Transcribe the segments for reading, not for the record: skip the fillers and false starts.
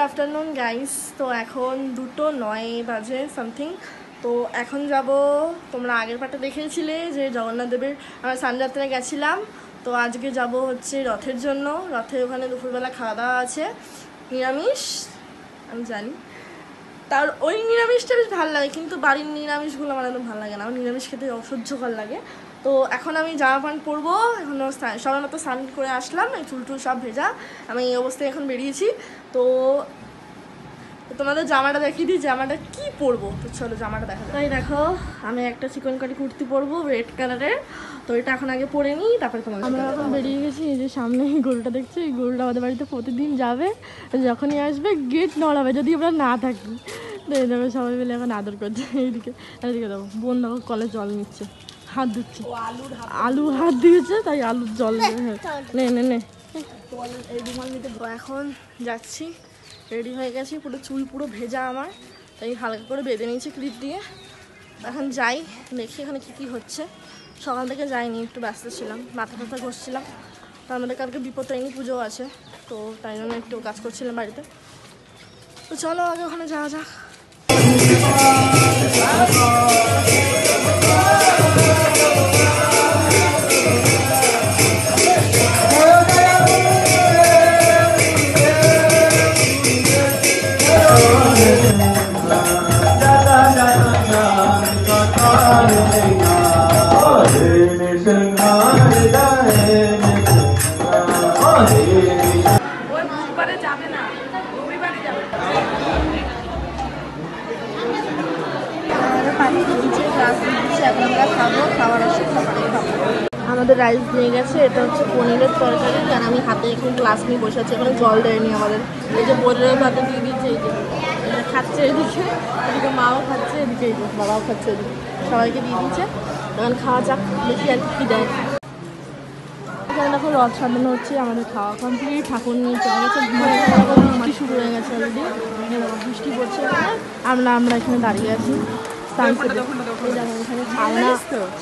Afternoon guys. তো এখন 2:09 বাজে সামথিং। তো এখন যাব, তোমরা আগের পার্টে দেখেছিলে যে জগন্নাথ দেবের আমরা সানযাত্রায় গেছিলাম। তো আজকে যাব হচ্ছে রথের জন্য। রথে ওখানে দুপুরবেলা খাওয়া দাওয়া আছে, নিরামিষ আমি জানি। তার ওই নিরামিষটা বেশ ভালো লাগে, কিন্তু বাড়ির নিরামিষগুলো আমার একদম ভালো লাগে না, আমার নিরামিষ খেতে অসহ্যকর লাগে। তো এখন আমি জামা প্যান্ট পরবো, এখনও সবার মতো স্নান করে আসলাম, এই চুল টুল সব ভেজা, আমি এই অবস্থায় এখন বেরিয়েছি। তো তোমাদের জামাটা দেখিয়ে দিই, জামাটা কি পরবো। তো চলো জামাটা দেখা যায়। তাই দেখো, আমি একটা চিকন কাটি কুর্তি পরবো রেড কালারের। তো এটা এখন আগে পরে নিই, তারপরে তোমাদের আমরা এখন বেরিয়ে গেছি। এই যে সামনে এই গরুটা দেখছি, এই গরুটা আমাদের বাড়িতে প্রতিদিন যাবে, যখনই আসবে গেট নড়াবে যদি আমরা না থাকি। তো এই দেখো সবাই মিলে এখন আদর করছে। এইদিকে এইদিকে দেখো বোন দেখো কলে জল নিচ্ছে, হাত ধুচ্ছে, আলু হাত দিয়েছে তাই আলুর জল নে নে নে। এখন যাচ্ছি, রেডি হয়ে গেছি, পুরো চুল পুরো ভেজা আমার, তাই হালকা করে বেঁধে নিয়েছি ক্লিপ দিয়ে। এখন যাই, দেখি এখানে কী কী হচ্ছে। সকাল থেকে যাইনি, একটু ব্যস্ত ছিলাম, মাথা টাথা ঘষছিলাম। তো আমাদের কালকে বিপত্তারিণী পুজো আছে, তো তাই জন্য একটু কাজ করছিলাম বাড়িতে। তো চলো আগে ওখানে যাওয়া যাক। আমাদের রাইস নিয়ে গেছে, এটা হচ্ছে পনিরের তরকারি। কারণ আমি হাতে এখন গ্লাস নিয়ে বসে আছি, এখানে জল দেয়নি আমাদের। এই যে বোনের ভাতে দিয়ে দিচ্ছে, এই যে এটা খাচ্ছে, এদিকে এদিকে মাও খাচ্ছে, এদিকে এই যে বাবাও খাচ্ছে, এদিকে সবাইকে দিয়ে দিচ্ছে। তখন খাওয়া যাক, দেখি আর কি দেয়। এখানে দেখো রথ সাজানো হচ্ছে, আমাদের খাওয়া কমপ্লিট, ঠাকুর নিয়ে চলে গেছে। বৃষ্টি শুরু হয়ে গেছে অলরেডি, বৃষ্টি পড়ছে। আমরা এখানে দাঁড়িয়ে আছি, এখানে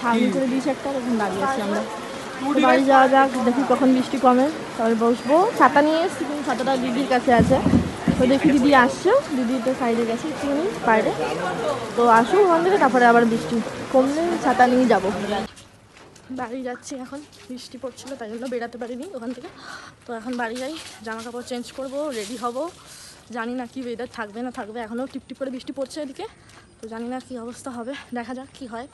ছাউনি করে দিয়েছে একটা, এখন দাঁড়িয়ে আছি আমরা। বাড়ি যাওয়া যাক, দেখি কখন বৃষ্টি কমে তারপরে বসবো। ছাতা নিয়ে এসছি, কিন্তু ছাতাটা দিদির কাছে আছে। তো দেখি দিদি আসছে, দিদি তো সাইডে গেছে একটুখানি বাইরে। তো আসুক ওখান থেকে, তারপরে আবার বৃষ্টি কমলে ছাতা নিয়ে যাবো। বাড়ি যাচ্ছি, এখন বৃষ্টি পড়ছিলো তাই জন্য বেরাতে পারিনি ওখান থেকে। তো এখন বাড়ি যাই, জামা কাপড় চেঞ্জ করবো, রেডি হব। জানি না কি ওয়েদার থাকবে না থাকবে, এখনও টিপটিপ করে বৃষ্টি পড়ছে এদিকে। তো জানি না কী অবস্থা হবে, দেখা যাক কী হয়।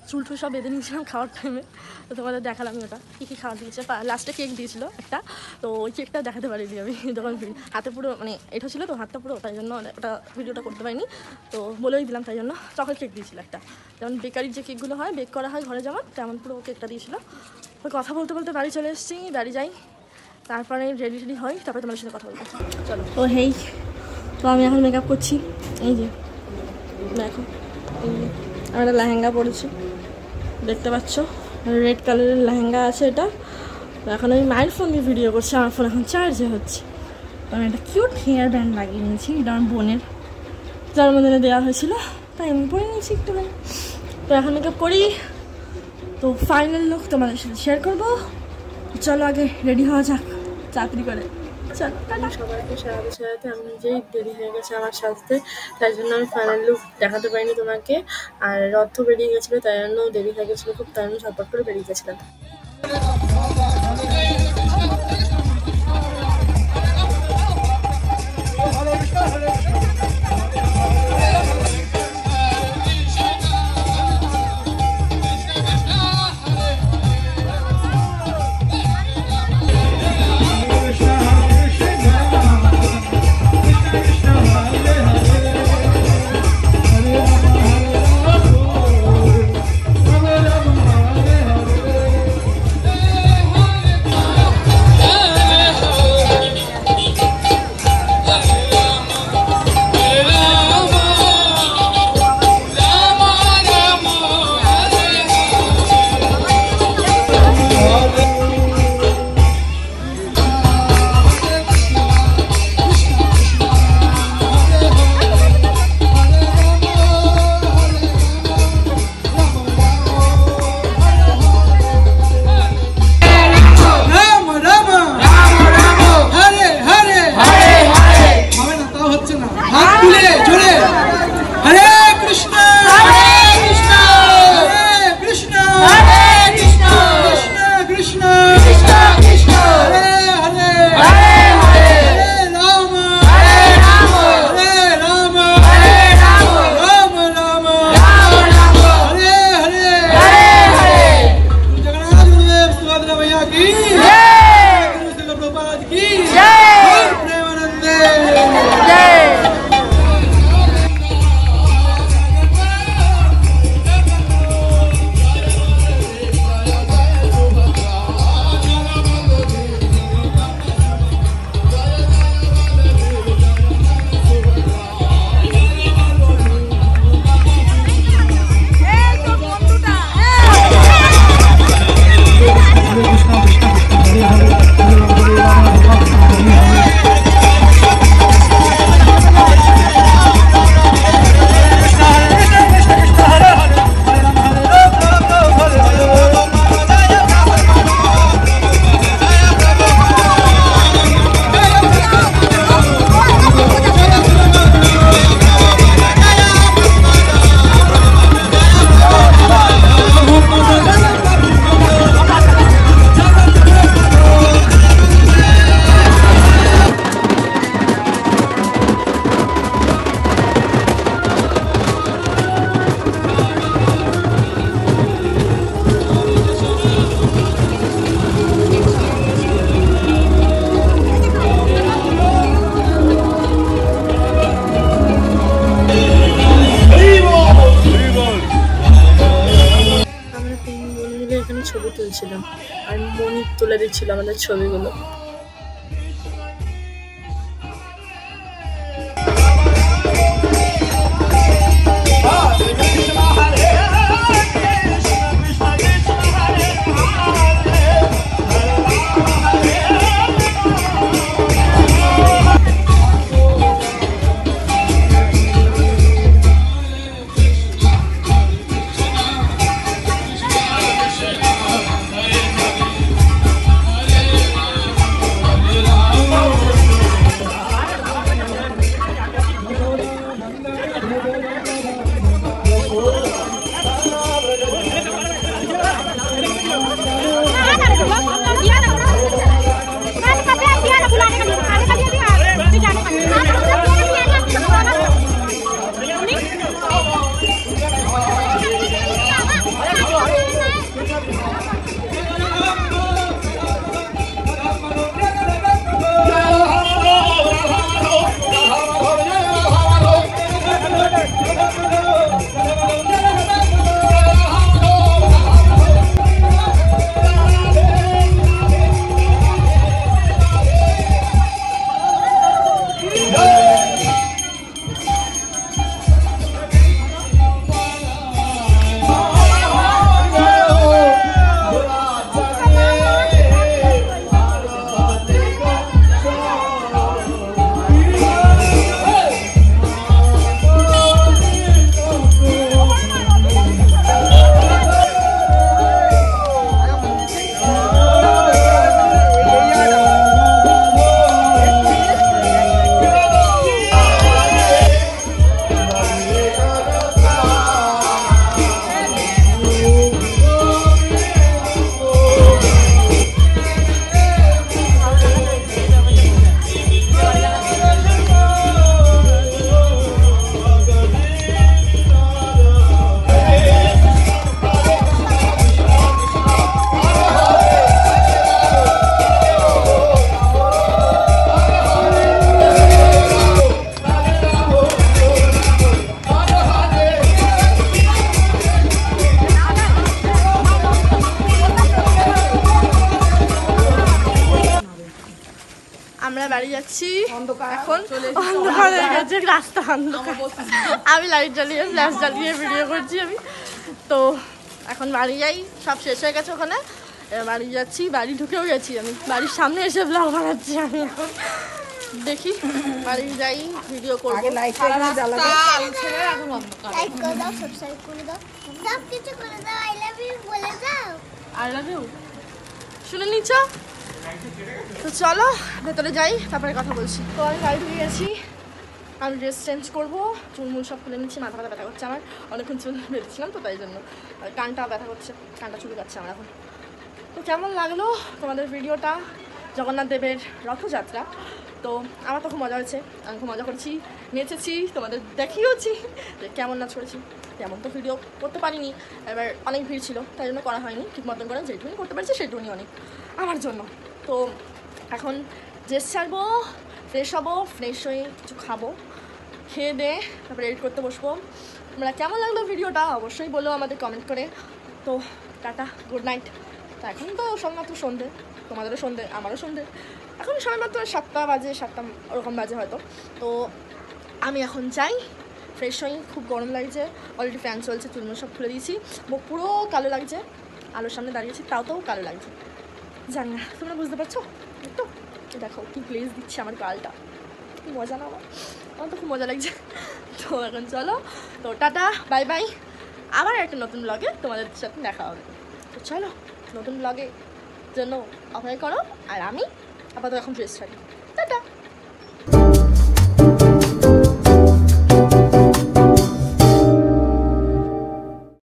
চুল টুল সব বেঁধে নিয়েছিলাম খাওয়ার টাইমে, তো তোমাদের দেখালাম ওটা কী কী খাওয়া দিয়েছে। লাস্টে কেক দিয়েছিলো একটা, তো ওই কেকটা দেখাতে পারিনি আমি, যখন হাতে পুরো মানে এটা ছিল তো হাতটা পুরো, তাই জন্য ওটা ভিডিওটা করতে পারিনি। তো বলেই দিলাম, তাই জন্য চকলেট কেক দিয়েছিল একটা, যেমন বেকারির যে কেকগুলো হয়, বেক করা হয় ঘরে যেমন, তেমন পুরো কেকটা দিয়েছিলো। ওই কথা বলতে বলতে বাড়ি চলে এসেছি, বাড়ি যাই, তারপরে রেডি রেডি হয়, তারপরে তোমাদের সাথে কথা বলবো। চলো। তো হেই, তো আমি এখন মেকআপ করছি। এই যে দেখো, আমি একটা লেহেঙ্গা পরেছি, দেখতে পাচ্ছ, রেড কালারের লেহেঙ্গা আছে এটা। তো এখন আমি মায়ের ফোন দিয়ে ভিডিও করছি, আমার ফোন এখন চার্জে হচ্ছে। তো আমি একটা কিউট হেয়ার ব্যান্ড লাগিয়ে নিয়েছি, এটা আমার বোনের জন্মদিনে দেওয়া হয়েছিল, তাই আমি পরে নিয়েছি একটুখানি। তো এখন মেকআপ করি, তো ফাইনাল লুক তোমাদের সাথে শেয়ার করবো। চলো আগে রেডি হওয়া যাক চাকরি করে। সবাইকে সারাতে আমি নিজেই দেরি হয়ে গেছে আমার সাজতে, তাই জন্য আমি ফাইনাল লুক দেখাতে পারিনি তোমাকে। আর রথ বেরিয়ে গেছিলো, তাই জন্য দেরি হয়ে গেছিলো খুব, তাই জন্য ঝটপট করে বেরিয়ে গেছিলাম। দিচ্ছিল আমাদের ছবিগুলো। আমরা বাড়ি যাচ্ছি এখন, অন্ধকার হয়ে গেছে, রাস্তা অন্ধকার, আমি লাইট জ্বালিয়ে ফ্ল্যাশ জ্বালিয়ে ভিডিও করছি আমি। তো এখন বাড়ি যাই, সব শেষ হয়ে গেছে ওখানে, এবার বাড়ি যাচ্ছি, বাড়ি ঢুকেও গেছি আমি, বাড়ির সামনে এসে ব্লগ বানাচ্ছি আমি এখন। দেখি বাড়ি যাই, ভিডিও করবো। আই লাভ ইউ শুনে নিচ্ছ তো, চলো ভেতরে যাই, তারপরে কথা বলছি। তো আমি বাড়ি ঢুকে গেছি, আমি ড্রেস চেঞ্জ করবো, চুলমুল সব খুলে নিচ্ছি, মাথা ব্যথা করছে আমার, অনেকক্ষণ চুল বেঁধেছিলাম তো তাই জন্য, আর কানটা ব্যথা করছে, কানটা চুল যাচ্ছে আমার এখন। তো কেমন লাগলো তোমাদের ভিডিওটা, জগন্নাথ দেবের রথযাত্রা? তো আমার তো খুব মজা হয়েছে, আমি খুব মজা করছি, নেচেছি, তোমাদের দেখিয়েওছি যে কেমন নাচ করেছি। তেমন তো ভিডিও করতে পারিনি, এবার অনেক ভিড় ছিল তাই জন্য করা হয়নি ঠিক মতন করে, যেটুকুনি করতে পারছি সেটুকুনি অনেক আমার জন্য। তো এখন ড্রেস ছাড়বো, ফ্রেশ হবো, ফ্রেশ হয়ে কিছু খাবো, খেয়ে দিয়ে তারপরে এডিট করতে বসবো। তোমরা কেমন লাগলো ভিডিওটা অবশ্যই বলো আমাদের কমেন্ট করে। তো টাটা, গুড নাইট। তো এখন তো সবমাত্র সন্ধে, তোমাদেরও সন্ধে, আমারও সন্ধে, এখন সবমাত্র 7টা বাজে, 7টা ওরকম বাজে হয়তো। তো আমি এখন যাই, ফ্রেশ হই, খুব গরম লাগছে, অলরেডি ফ্যান চলছে, চুলমুল সব খুলে দিয়েছি, মুখ পুরো কালো লাগছে, আলোর সামনে দাঁড়িয়েছি তাও কালো লাগছে, জানি না তোমরা বুঝতে পারছো একটু? দেখো কি প্লেস দিচ্ছে আমার গালটা, কি মজা না, আমার তো খুব মজা লাগছে। তো এখন চলো, তো টাটা, বাই বাই, আবার একটা নতুন ব্লগে তোমাদের সাথে দেখা হবে। তো চলো নতুন ব্লগের জন্য অপেক্ষা করো, আর আমি আপাতত এখন ড্রেস ছাড়ি।